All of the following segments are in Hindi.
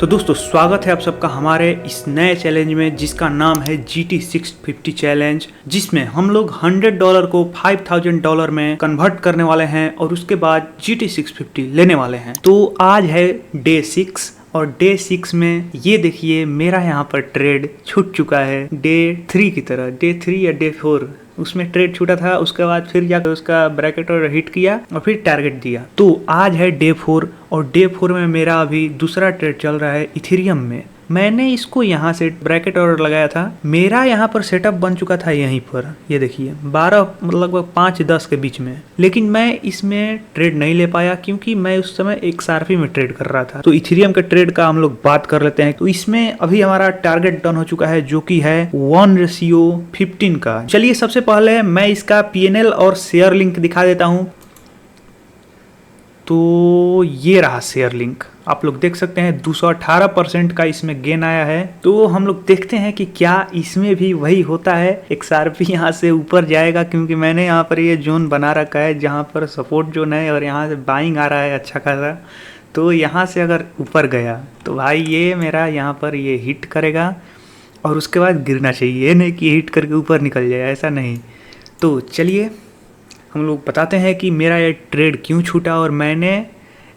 तो दोस्तों स्वागत है आप सबका हमारे इस नए चैलेंज में जिसका नाम है GT 650 चैलेंज, जिसमें हम लोग $100 को $5000 में कन्वर्ट करने वाले हैं और उसके बाद GT 650 लेने वाले हैं। तो आज है डे 6 और डे 6 में ये देखिए मेरा यहाँ पर ट्रेड छूट चुका है डे 3 की तरह। डे 3 या डे 4 उसमें ट्रेड छूटा था, उसके बाद फिर जाकर उसका ब्रैकेट और हिट किया और फिर टारगेट दिया। तो आज है डे 4 और डे 4 में मेरा अभी दूसरा ट्रेड चल रहा है इथेरियम में। मैंने इसको यहाँ से ब्रैकेट ऑर्डर लगाया था, मेरा यहाँ पर सेटअप बन चुका था यहीं पर, ये देखिए 12 लगभग 5-10 के बीच में। लेकिन मैं इसमें ट्रेड नहीं ले पाया क्योंकि मैं उस समय XRP में ट्रेड कर रहा था। तो इथेरियम के ट्रेड का हम लोग बात कर लेते हैं। तो इसमें अभी हमारा टारगेट डन हो चुका है जो कि है 1:15 का। चलिए सबसे पहले मैं इसका PNL और शेयर लिंक दिखा देता हूँ। तो ये रहा शेयर लिंक, आप लोग देख सकते हैं 218% का इसमें गेन आया है। तो हम लोग देखते हैं कि क्या इसमें भी वही होता है, XRP यहाँ से ऊपर जाएगा, क्योंकि मैंने यहाँ पर ये जोन बना रखा है जहाँ पर सपोर्ट जोन है और यहाँ से बाइंग आ रहा है अच्छा खासा। तो यहाँ से अगर ऊपर गया तो भाई ये मेरा यहाँ पर ये हिट करेगा और उसके बाद गिरना चाहिए, ये नहीं कि हिट करके ऊपर निकल जाए, ऐसा नहीं। तो चलिए हम लोग बताते हैं कि मेरा ये ट्रेड क्यों छूटा। और मैंने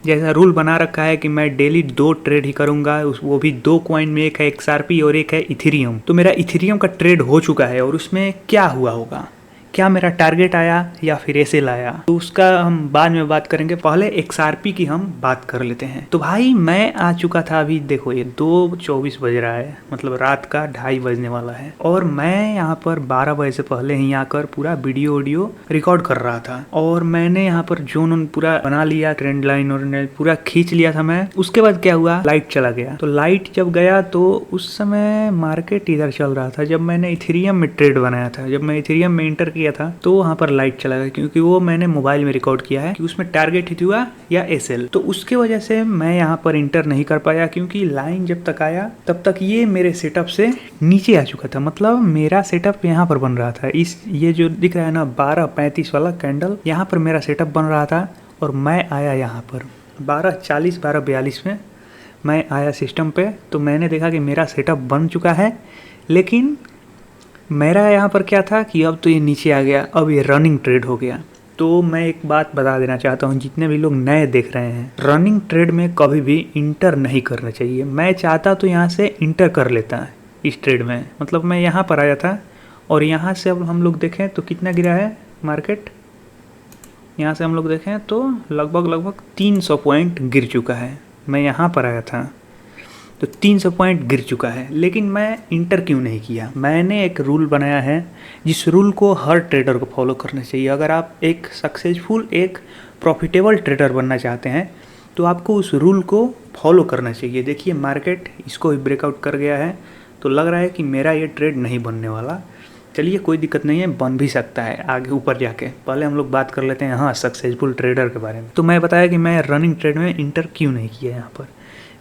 जैसा रूल बना रखा है कि मैं डेली 2 ट्रेड ही करूंगा, वो भी 2 कॉइन में, एक है XRP और एक है इथेरियम। तो मेरा इथेरियम का ट्रेड हो चुका है और उसमें क्या हुआ होगा, क्या मेरा टारगेट आया या फिर ऐसे लाया, तो उसका हम बाद में बात करेंगे। पहले XRP की हम बात कर लेते हैं। तो भाई मैं आ चुका था, अभी देखो ये 2:24 बज रहा है, मतलब रात का 2:30 बजने वाला है। और मैं यहाँ पर 12 बजे से पहले ही आकर पूरा वीडियो रिकॉर्ड कर रहा था और मैंने यहाँ पर जोन पूरा बना लिया, ट्रेंड लाइन और पूरा खींच लिया था मैं। उसके बाद क्या हुआ, लाइट चला गया। तो लाइट जब गया तो उस समय मार्केट इधर चल रहा था जब मैंने इथेरियम में ट्रेड बनाया था। जब मैं इथेरियम में इंटर किया था तो वहां पर लाइट चला गया, क्योंकि वो मैंने मोबाइल में रिकॉर्ड किया है कि उसमें टारगेट हिट हुआ या SL। तो उसके वजह से मैं यहाँ पर इंटर नहीं कर पाया, क्योंकि लाइन जब तक आया तब तक ये मेरे सेटअप से नीचे आ चुका था। मतलब मेरा सेटअप यहाँ पर बन रहा था, इस ये जो दिख रहा है ना 12:35 वाला कैंडल, यहाँ पर मेरा सेटअप बन रहा था। और मैं आया यहाँ पर 12:40 12:42 में मैं आया सिस्टम पे। तो मैंने देखा कि मेरा सेटअप बन चुका है, लेकिन मेरा यहाँ पर क्या था कि अब तो ये नीचे आ गया, अब ये रनिंग ट्रेड हो गया। तो मैं एक बात बता देना चाहता हूँ जितने भी लोग नए देख रहे हैं, रनिंग ट्रेड में कभी भी इंटर नहीं करना चाहिए। मैं चाहता तो यहाँ से इंटर कर लेता इस ट्रेड में, मतलब मैं यहाँ पर आया था और यहाँ से अब हम लोग देखें तो कितना गिरा है मार्केट, यहाँ से हम लोग देखें तो लगभग 300 पॉइंट गिर चुका है। मैं यहाँ पर आया था तो 300 पॉइंट गिर चुका है, लेकिन मैं इंटर क्यों नहीं किया। मैंने एक रूल बनाया है जिस रूल को हर ट्रेडर को फॉलो करना चाहिए। अगर आप एक सक्सेसफुल, एक प्रॉफिटेबल ट्रेडर बनना चाहते हैं तो आपको उस रूल को फॉलो करना चाहिए। देखिए मार्केट इसको ब्रेकआउट कर गया है, तो लग रहा है कि मेरा ये ट्रेड नहीं बनने वाला। चलिए कोई दिक्कत नहीं है, बन भी सकता है आगे ऊपर जाके। पहले हम लोग बात कर लेते हैं हाँ सक्सेसफुल ट्रेडर के बारे में। तो मैं बताया कि मैं रनिंग ट्रेड में इंटर क्यों नहीं किया यहाँ पर,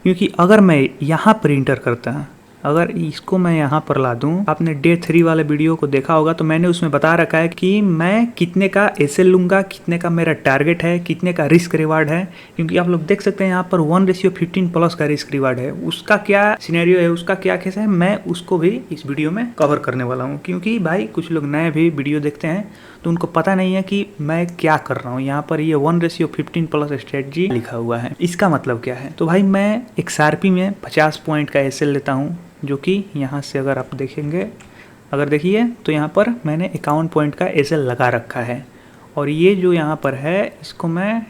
क्योंकि अगर मैं यहाँ पर इंटर करता, अगर इसको मैं यहाँ पर ला दूँ, आपने डे 3 वाले वीडियो को देखा होगा तो मैंने उसमें बता रखा है कि मैं कितने का SL लूँगा, कितने का मेरा टारगेट है, कितने का रिस्क रिवार्ड है। क्योंकि आप लोग देख सकते हैं यहाँ पर 1:15 प्लस का रिस्क रिवार्ड है। उसका क्या सिनेरियो है, उसका क्या केस है, मैं उसको भी इस वीडियो में कवर करने वाला हूँ। क्योंकि भाई कुछ लोग नए भी वीडियो देखते हैं तो उनको पता नहीं है कि मैं क्या कर रहा हूँ। यहाँ पर ये 1:15 प्लस स्ट्रेटजी लिखा हुआ है, इसका मतलब क्या है। तो भाई मैं XRP में 50 पॉइंट का SL लेता हूँ, जो कि यहाँ से अगर आप देखेंगे, अगर देखिए तो यहाँ पर मैंने 51 पॉइंट का SL लगा रखा है। और ये जो यहाँ पर है इसको मैं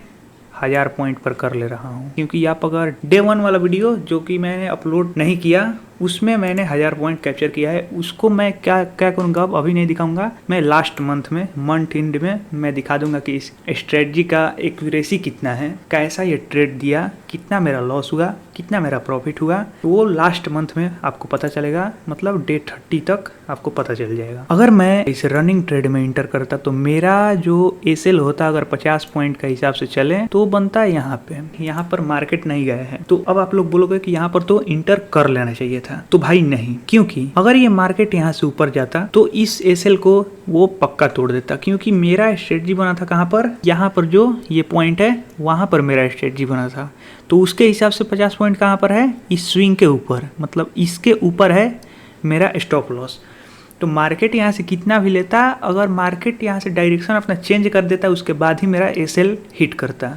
1000 पॉइंट पर कर ले रहा हूँ, क्योंकि आप अगर डे 1 वाला वीडियो जो कि मैंने अपलोड नहीं किया उसमें मैंने 1000 पॉइंट कैप्चर किया है। उसको मैं क्या करूँगा अब अभी नहीं दिखाऊंगा, मैं लास्ट मंथ एंड में मैं दिखा दूंगा कि इस स्ट्रेटजी का एक्यूरेसी कितना है, कैसा ये ट्रेड दिया, कितना मेरा लॉस हुआ, कितना मेरा प्रॉफिट हुआ। तो वो लास्ट मंथ में आपको पता चलेगा, मतलब डे 30 तक आपको पता चल जाएगा। अगर मैं इस रनिंग ट्रेड में इंटर करता तो मेरा जो SL होता, अगर 50 पॉइंट का हिसाब से चले तो बनता है यहाँ पे। यहाँ पर मार्केट नहीं गया है, तो अब आप लोग बोलोगे कि यहाँ पर तो इंटर कर लेना चाहिए था। तो भाई नहीं, क्योंकि अगर ये मार्केट यहाँ से ऊपर जाता तो इस एसएल को वो पक्का तोड़ देता, क्योंकि मेरा स्ट्रेटजी बना था कहाँ पर, यहाँ पर जो ये पॉइंट है वहाँ पर मेरा स्ट्रेटजी बना था। तो उसके हिसाब से 50 पॉइंट कहाँ पर है, इस स्विंग के ऊपर, मतलब इसके ऊपर है मेरा स्टॉप लॉस। तो मार्केट यहाँ से कितना भी लेता, अगर मार्केट यहाँ से डायरेक्शन अपना चेंज कर देता उसके बाद ही मेरा एसएल हिट करता।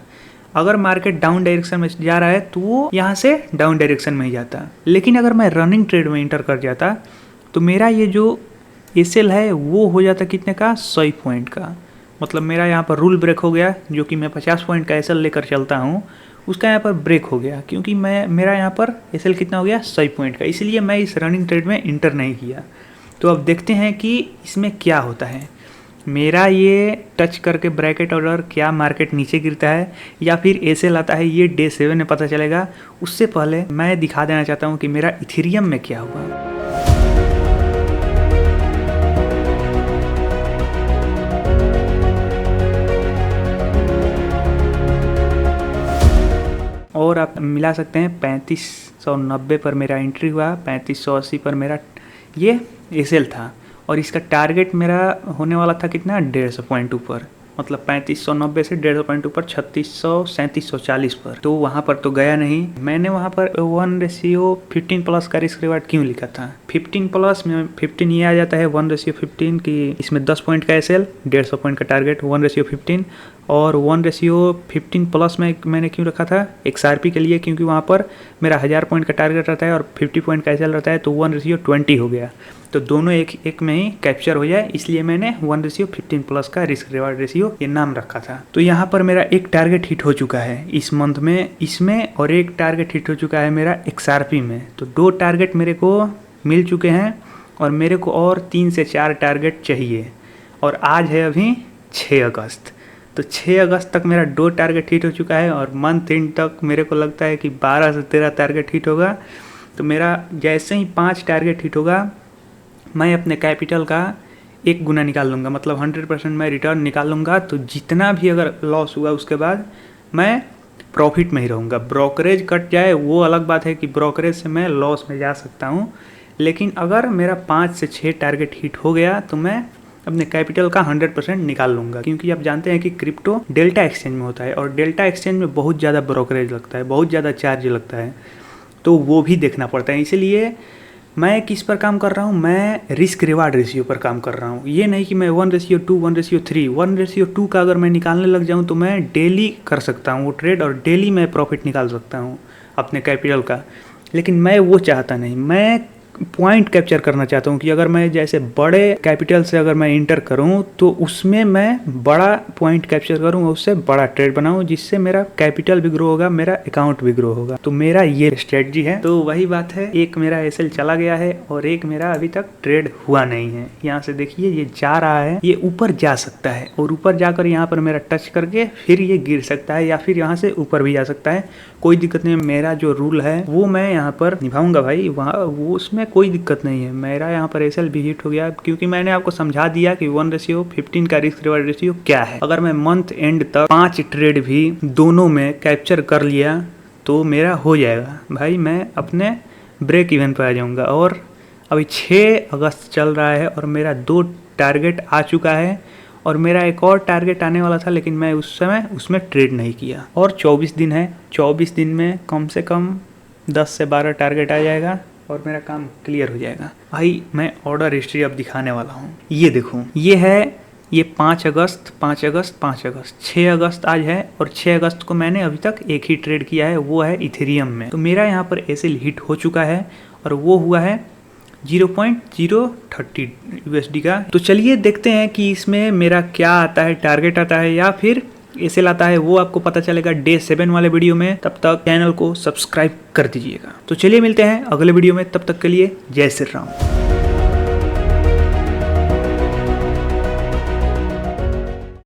अगर मार्केट डाउन डायरेक्शन में जा रहा है तो वो यहाँ से डाउन डायरेक्शन में ही जाता। लेकिन अगर मैं रनिंग ट्रेड में इंटर कर जाता तो मेरा ये जो एसएल है वो हो जाता कितने का, 100 पॉइंट का। मतलब मेरा यहाँ पर रूल ब्रेक हो गया, जो कि मैं 50 पॉइंट का एसएल लेकर चलता हूँ उसका यहाँ पर ब्रेक हो गया, क्योंकि मेरा यहाँ पर एसएल कितना हो गया, 100 पॉइंट का। इसलिए मैं इस रनिंग ट्रेड में इंटर नहीं किया। तो अब देखते हैं कि इसमें क्या होता है। मेरा ये टच करके ब्रैकेट ऑर्डर क्या मार्केट नीचे गिरता है या फिर एसएल आता है, ये डे 7 में पता चलेगा। उससे पहले मैं दिखा देना चाहता हूँ कि मेरा इथेरियम में क्या हुआ। और आप मिला सकते हैं 3590 पर मेरा एंट्री हुआ, 3580 पर मेरा ये एसएल था और इसका टारगेट मेरा होने वाला था कितना, 150 पॉइंट ऊपर, मतलब 3590 से 150 पॉइंट ऊपर 3600 3740 पर। तो वहाँ पर तो गया नहीं। मैंने वहाँ पर 1:15 प्लस का रिस्क रिवार्ड क्यों लिखा था, 15 प्लस में 15 ये आ जाता है 1:15 की, इसमें 10 पॉइंट का एसएल, 150 पॉइंट का टारगेट, 1:15। और 1:15 प्लस में मैंने क्यों रखा था, XRP के लिए, क्योंकि वहाँ पर मेरा 1000 पॉइंट का टारगेट रहता है और 50 पॉइंट का एसएल रहता है, तो 1:20 हो गया। तो दोनों एक में ही कैप्चर हो जाए, इसलिए मैंने 1:15 प्लस का रिस्क रिवार्ड रेशियो ये नाम रखा था। तो यहाँ पर मेरा एक टारगेट हिट हो चुका है इस मंथ में, इसमें, और एक टारगेट हिट हो चुका है मेरा XRP में। तो 2 टारगेट मेरे को मिल चुके हैं और मेरे को और 3 से 4 टारगेट चाहिए। और आज है अभी 6 अगस्त, तो 6 अगस्त तक मेरा 2 टारगेट हिट हो चुका है और मंथ एंड तक मेरे को लगता है कि 12 से 13 टारगेट हिट होगा। तो मेरा जैसे ही 5 टारगेट हिट होगा मैं अपने कैपिटल का 1 गुना निकाल लूँगा, मतलब 100% मैं रिटर्न निकाल लूँगा। तो जितना भी अगर लॉस हुआ उसके बाद मैं प्रॉफिट में ही रहूँगा। ब्रोकरेज कट जाए वो अलग बात है कि ब्रोकरेज से मैं लॉस में जा सकता हूँ, लेकिन अगर मेरा 5 से 6 टारगेट हिट हो गया तो मैं अपने कैपिटल का 100% निकाल लूँगा। क्योंकि आप जानते हैं कि क्रिप्टो डेल्टा एक्सचेंज में होता है और डेल्टा एक्सचेंज में बहुत ज़्यादा ब्रोकरेज लगता है, बहुत ज़्यादा चार्ज लगता है, तो वो भी देखना पड़ता है। इसीलिए मैं किस पर काम कर रहा हूँ, मैं रिस्क रिवार्ड रेशियो पर काम कर रहा हूँ। ये नहीं कि मैं 1:2, 1:3, 1:2 का अगर मैं निकालने लग जाऊँ तो मैं डेली कर सकता हूँ वो ट्रेड और डेली मैं प्रॉफिट निकाल सकता हूँ अपने कैपिटल का। लेकिन मैं वो चाहता नहीं, मैं पॉइंट कैप्चर करना चाहता हूँ कि अगर मैं जैसे बड़े कैपिटल से अगर मैं इंटर करूँ तो उसमें मैं बड़ा पॉइंट कैप्चर करूँ, उससे बड़ा ट्रेड बनाऊँ, जिससे मेरा कैपिटल भी ग्रो होगा, मेरा अकाउंट भी ग्रो होगा। तो मेरा ये स्ट्रेटजी है। तो वही बात है, एक मेरा एसएल चला गया है और एक मेरा अभी तक ट्रेड हुआ नहीं है। यहाँ से देखिए ये जा रहा है, ये ऊपर जा सकता है और ऊपर जाकर यहाँ पर मेरा टच करके फिर ये गिर सकता है या फिर यहाँ से ऊपर भी जा सकता है, कोई दिक्कत नहीं। मेरा जो रूल है वो मैं यहाँ पर निभाऊंगा भाई, वहाँ वो उसमें कोई दिक्कत नहीं है। मेरा यहाँ पर एसएल भी हिट हो गया क्योंकि मैंने आपको समझा दिया कि 1:15 का रिस्क रिवार्ड रेशियो क्या है। अगर मैं मंथ एंड तक 5 ट्रेड भी दोनों में कैप्चर कर लिया तो मेरा हो जाएगा भाई, मैं अपने ब्रेक इवन पर आ जाऊँगा। और अभी 6 अगस्त चल रहा है और मेरा 2 टारगेट आ चुका है और मेरा एक और टारगेट आने वाला था, लेकिन मैं उस समय उसमें ट्रेड नहीं किया। और 24 दिन है, 24 दिन में कम से कम 10 से 12 टारगेट आ जाएगा और मेरा काम क्लियर हो जाएगा। भाई मैं ऑर्डर हिस्ट्री अब दिखाने वाला हूँ, ये देखो, ये है, ये 5 अगस्त 5 अगस्त 5 अगस्त 6 अगस्त आज है और 6 अगस्त को मैंने अभी तक एक ही ट्रेड किया है, वो है इथेरियम में। तो मेरा यहाँ पर एसएल हिट हो चुका है और वो हुआ है 0.030 USD का। तो चलिए देखते हैं कि इसमें मेरा क्या आता है, टारगेट आता है या फिर एसएल आता है, वो आपको पता चलेगा डे 7 वाले वीडियो में। तब तक चैनल को सब्सक्राइब कर दीजिएगा। तो चलिए मिलते हैं अगले वीडियो में, तब तक के लिए जय श्री राम।